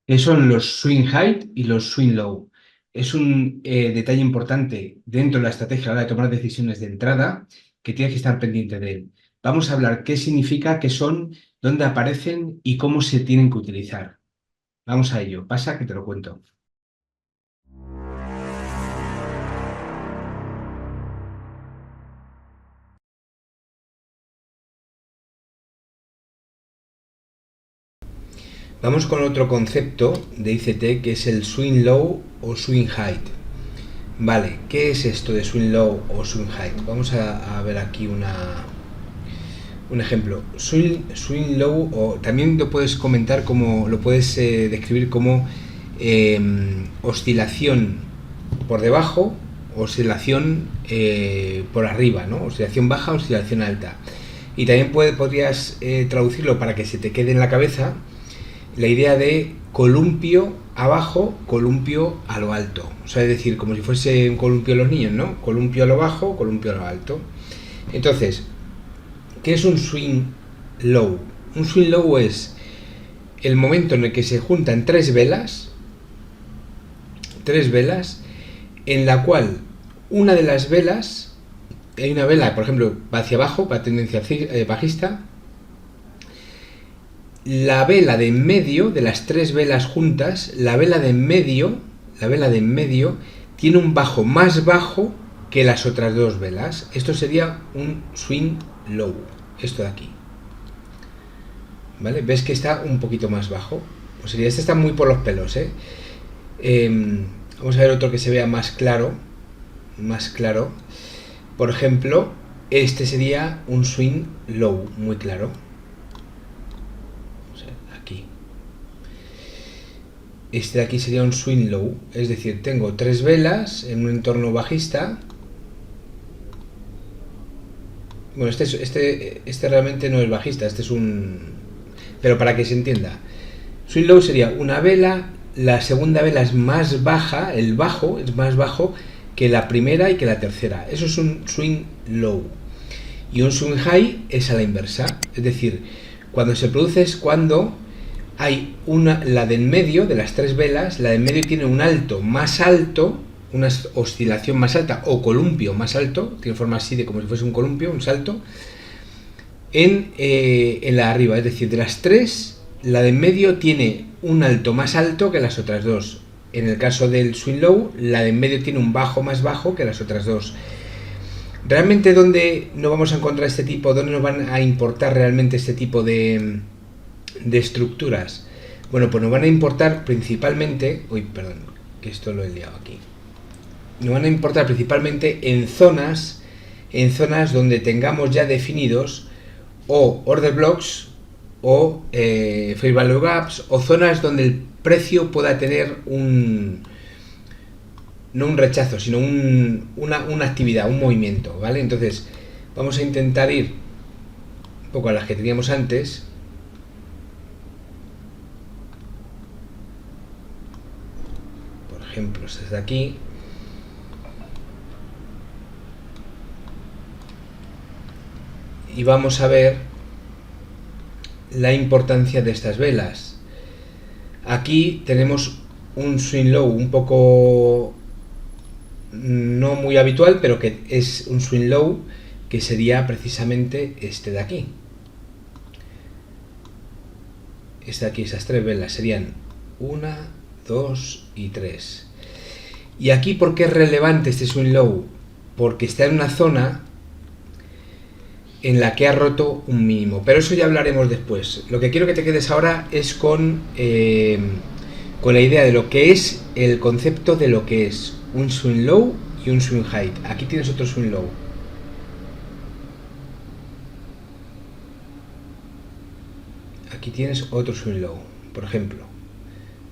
Que son los swing height y los swing low. Es un detalle importante dentro de la estrategia a la hora de tomar decisiones de entrada que tienes que estar pendiente de él. Vamos a hablar qué significa, qué son, dónde aparecen y cómo se tienen que utilizar. Vamos a ello. Pasa que te lo cuento. Vamos con otro concepto de ICT que es el swing low o swing height. Vale, ¿qué es esto de swing low o swing height? Vamos a ver aquí un ejemplo. Swing low, o también lo puedes comentar como, lo puedes describir como oscilación por debajo, oscilación por arriba, ¿no? Oscilación baja, oscilación alta. Y también podrías traducirlo para que se te quede en la cabeza la idea de columpio abajo, columpio a lo alto. O sea, es decir, como si fuese un columpio de los niños, ¿no? Columpio a lo bajo, columpio a lo alto. Entonces, ¿qué es un swing low? Un swing low es el momento en el que se juntan tres velas, en la cual una de las velas, hay una vela, por ejemplo, va hacia abajo, va a tendencia bajista, la vela de en medio, de las tres velas juntas, la vela de en medio tiene un bajo más bajo que las otras dos velas. Esto sería un swing low, esto de aquí. ¿Vale? ¿Ves que está un poquito más bajo? Pues sería, este está muy por los pelos, ¿eh? Vamos a ver otro que se vea más claro. Más claro. Por ejemplo, este sería un swing low, muy claro. O sea, aquí. Este de aquí sería un swing low, es decir, tengo tres velas en un entorno bajista. Bueno, este realmente no es bajista, este es un... Pero para que se entienda, swing low sería una vela, la segunda vela es más baja, el bajo es más bajo que la primera y que la tercera. Eso es un swing low. Y un swing high es a la inversa. Es decir, cuando se produce es cuando hay la del medio, de las tres velas, la del medio tiene un alto más alto, una oscilación más alta o columpio más alto, tiene forma así de como si fuese un columpio, un salto, en la de arriba. Es decir, de las tres, la de en medio tiene un alto más alto que las otras dos. En el caso del swing low, la de en medio tiene un bajo más bajo que las otras dos. ¿Realmente dónde no vamos a encontrar este tipo, dónde nos van a importar realmente este tipo de estructuras? Bueno, pues nos van a importar principalmente... Uy, perdón, que esto lo he liado aquí. Nos van a importar principalmente en zonas donde tengamos ya definidos o order blocks o fair value gaps, o zonas donde el precio pueda tener no un rechazo, sino una actividad, un movimiento, ¿vale? Entonces, vamos a intentar ir un poco a las que teníamos antes. Por ejemplo, desde aquí. Y vamos a ver la importancia de estas velas. Aquí tenemos un swing low un poco no muy habitual, pero que es un swing low, que sería precisamente este de aquí. Este de aquí, esas tres velas serían 1, 2 y 3. Y aquí, ¿por qué es relevante este swing low? Porque está en una zona en la que ha roto un mínimo, pero eso ya hablaremos después. Lo que quiero que te quedes ahora es con la idea de lo que es el concepto de lo que es un swing low y un swing height. Aquí tienes otro swing low. Aquí tienes otro swing low, por ejemplo,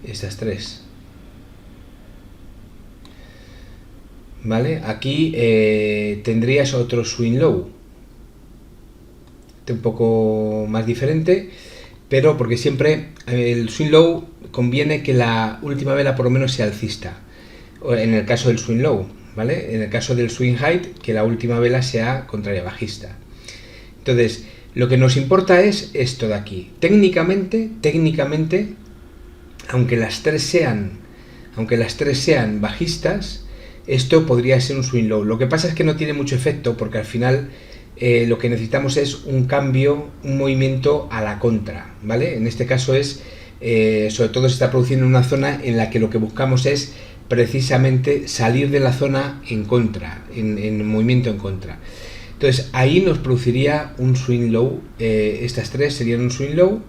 estas tres. ¿Vale? Aquí tendrías otro swing low, un poco más diferente, pero porque siempre el swing low conviene que la última vela por lo menos sea alcista, en el caso del swing low, ¿vale? En el caso del swing height, que la última vela sea contraria bajista. Entonces, lo que nos importa es esto de aquí. Técnicamente, aunque las tres sean bajistas, esto podría ser un swing low. Lo que pasa es que no tiene mucho efecto, porque al final lo que necesitamos es un cambio, un movimiento a la contra, ¿vale? En este caso es, sobre todo se está produciendo en una zona en la que lo que buscamos es precisamente salir de la zona en contra, en movimiento en contra. Entonces ahí nos produciría un swing low, estas tres serían un swing low,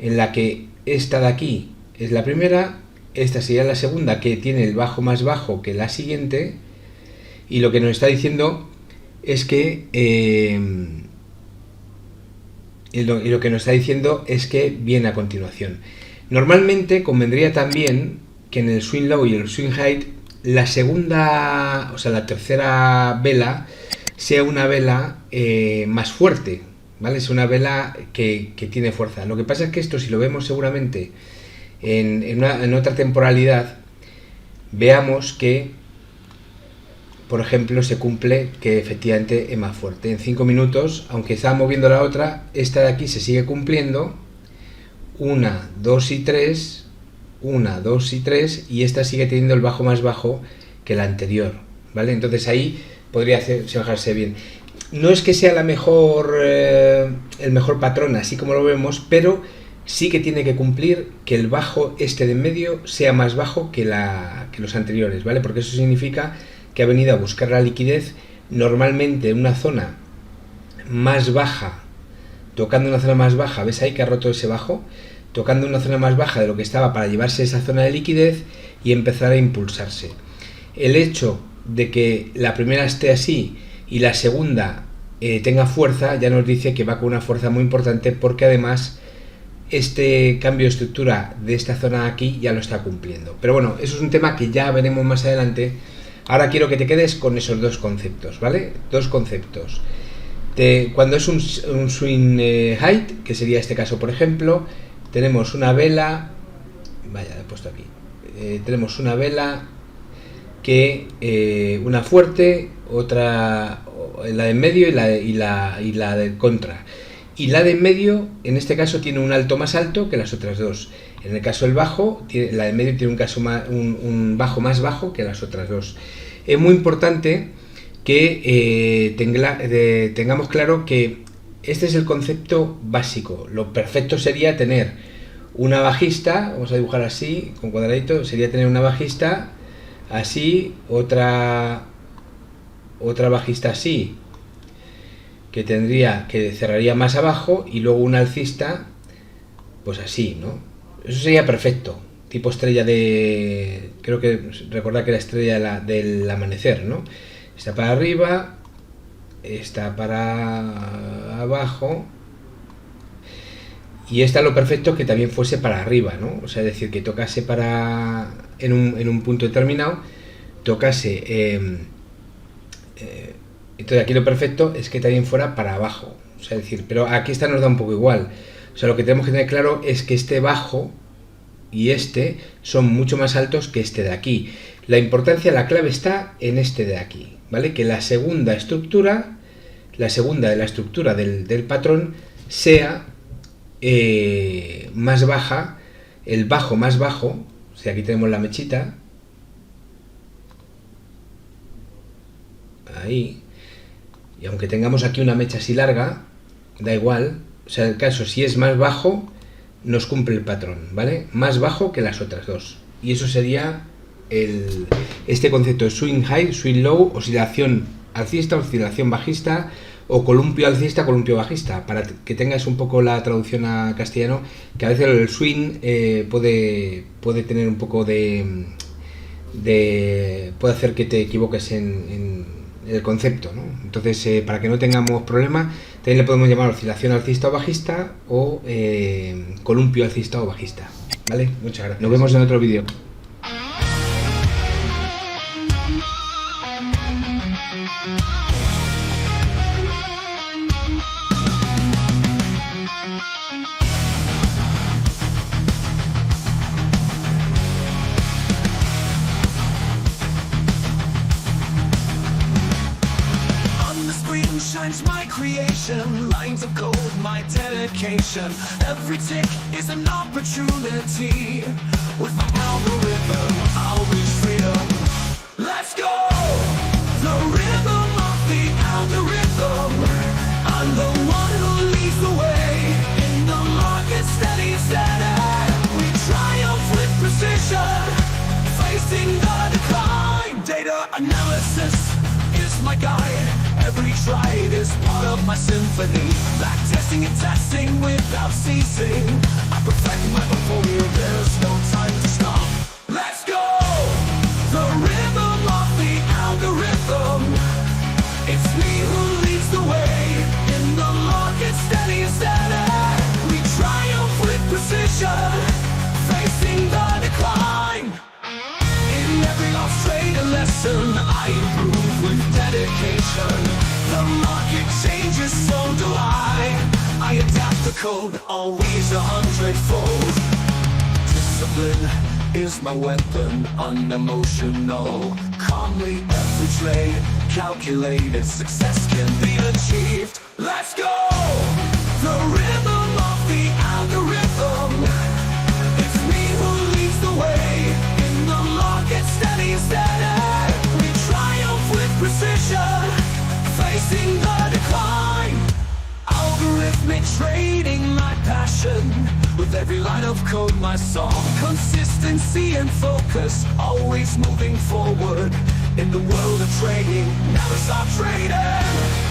en la que esta de aquí es la primera, esta sería la segunda, que tiene el bajo más bajo que la siguiente, y lo que nos está diciendo es que lo que nos está diciendo es que viene a continuación. Normalmente convendría también que en el swing low y el swing high la segunda, o sea la tercera vela sea una vela más fuerte, ¿vale? Es una vela que tiene fuerza. Lo que pasa es que esto, si lo vemos seguramente en otra temporalidad, veamos que, por ejemplo, se cumple que efectivamente es más fuerte. En 5 minutos, aunque estaba moviendo la otra, esta de aquí se sigue cumpliendo. 1, 2 y 3, 1, 2 y 3, y esta sigue teniendo el bajo más bajo que la anterior, ¿vale? Entonces ahí podría bajarse bien. No es que sea el mejor patrón, así como lo vemos, pero sí que tiene que cumplir que el bajo este de en medio sea más bajo que los anteriores, ¿vale? Porque eso significa que ha venido a buscar la liquidez normalmente en una zona más baja, tocando una zona más baja. ¿Ves ahí que ha roto ese bajo? Tocando una zona más baja de lo que estaba para llevarse esa zona de liquidez y empezar a impulsarse. El hecho de que la primera esté así y la segunda tenga fuerza ya nos dice que va con una fuerza muy importante, porque además este cambio de estructura de esta zona de aquí ya lo está cumpliendo. Pero bueno, eso es un tema que ya veremos más adelante. Ahora quiero que te quedes con esos dos conceptos, ¿vale? Dos conceptos. Cuando es un swing height, que sería este caso por ejemplo, tenemos una vela, vaya, la he puesto aquí, tenemos una vela que una fuerte, otra la de en medio y la de contra. Y la de en medio, en este caso, tiene un alto más alto que las otras dos. En el caso del bajo, la de en medio tiene un bajo más bajo que las otras dos. Es muy importante que tengamos claro que este es el concepto básico. Lo perfecto sería tener una bajista, vamos a dibujar así, con cuadradito, sería tener una bajista así, otra bajista así, que cerraría más abajo, y luego un alcista pues así, ¿no? Eso sería perfecto, tipo estrella creo que recordad que la estrella del amanecer, ¿no? Está para arriba, está para abajo, y esta lo perfecto que también fuese para arriba, ¿no? O sea, es decir, que tocase en un punto determinado, tocase entonces aquí lo perfecto es que también fuera para abajo, o sea, es decir, pero aquí esta nos da un poco igual. O sea, lo que tenemos que tener claro es que este bajo y este son mucho más altos que este de aquí. La importancia, la clave está en este de aquí, ¿vale? Que la segunda de la estructura del patrón sea más baja, el bajo más bajo. O sea, aquí tenemos la mechita, ahí, y aunque tengamos aquí una mecha así larga, da igual. O sea, el caso, si es más bajo, nos cumple el patrón, ¿vale? Más bajo que las otras dos. Y eso sería este concepto de swing high, swing low, oscilación alcista, oscilación bajista, o columpio alcista, columpio bajista, para que tengas un poco la traducción a castellano, que a veces el swing puede tener un poco puede hacer que te equivoques en el concepto, ¿no? Entonces, para que no tengamos problema, también le podemos llamar oscilación alcista o bajista, o columpio alcista o bajista, ¿vale? Muchas gracias. Nos vemos en otro vídeo. Shines my creation. passion, lines of code, my dedication. Every tick is an opportunity. With my algorithm, I'll reach freedom. Let's go! The rhythm of the algorithm. I'm the one who leads the way. In the market, steady, steady. We triumph with precision, facing the decline. Data analysis is my guide. Every trade is part of my symphony. Back testing and testing without ceasing. I perfect my portfolio, there's no time to stop. Let's go! The rhythm of the algorithm. It's me who leads the way. In the market, steady and steady. We triumph with precision, facing the decline. In every lost trade a lesson, I improve with dedication. The market changes, so do I adapt the code, always 100-fold. Discipline is my weapon, unemotional. Calmly every trade, calculated success can be achieved. Let's go! The rhythm of the algorithm. It's me who leads the way. In the market, steady and steady. We triumph with precision, facing the decline. Algorithmic trading, my passion. With every line of code, my song. Consistency and focus, always moving forward. In the world of trading, never stop trading.